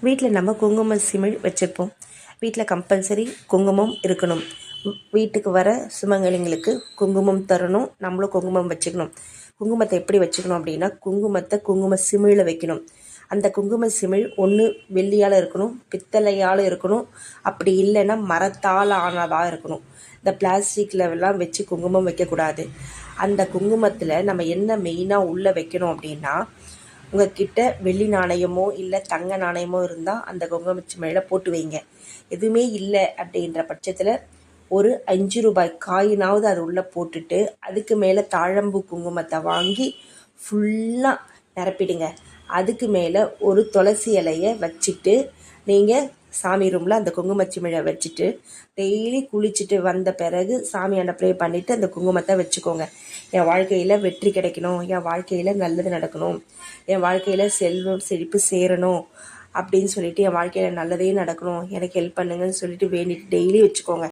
வீட்டில் நம்ம குங்கும சிமிழ் வச்சுருப்போம். வீட்டில் கம்பல்சரி குங்குமம் இருக்கணும். வீட்டுக்கு வர சுமங்கலிங்களுக்கு குங்குமம் தரணும், நம்மளும் குங்குமம் வச்சுக்கணும். குங்குமத்தை எப்படி வச்சுக்கணும் அப்படின்னா, குங்குமத்தை குங்கும சிமிழில் வைக்கணும். அந்த குங்கும சிமிழ் ஒன்று வெள்ளியால் இருக்கணும், பித்தளையால் இருக்கணும், அப்படி இல்லைன்னா மரத்தால் ஆனதாக இருக்கணும். இந்த பிளாஸ்டிக்லலாம் வச்சு குங்குமம் வைக்கக்கூடாது. அந்த குங்குமத்தில் நம்ம என்ன மெயினாக உள்ளே வைக்கணும் அப்படின்னா, உங்கள்கிட்ட வெள்ளி நாணயமோ இல்லை தங்க நாணயமோ இருந்தால் அந்த குங்குமச்சி மேலே போட்டு வைங்க. எதுவுமே இல்லை அப்படின்ற பட்சத்தில் ஒரு 5 ரூபாய் காயினாவது அது உள்ளே போட்டுட்டு அதுக்கு மேலே தாழம்பூ குங்குமத்தை வாங்கி ஃபுல்லாக நிரப்பிடுங்க. அதுக்கு மேலே ஒரு துளசி இலையை வச்சுட்டு நீங்கள் சாமி ரூமில் அந்த குங்குமச்சிமிழை வச்சுட்டு டெய்லி குளிச்சுட்டு வந்த பிறகு சாமியாண்ட ப்ரே பண்ணிவிட்டு அந்த குங்குமத்தை வச்சுக்கோங்க. என் வாழ்க்கையில் வெற்றி கிடைக்கணும், என் வாழ்க்கையில் நல்லது நடக்கணும், என் வாழ்க்கையில் செல்வம் செழிப்பு சேரணும் அப்படின்னு சொல்லிட்டு, என் வாழ்க்கையில் நல்லதே நடக்கணும், எனக்கு ஹெல்ப் பண்ணுங்கன்னு சொல்லிட்டு வேண்டிட்டு டெய்லி வச்சுக்கோங்க.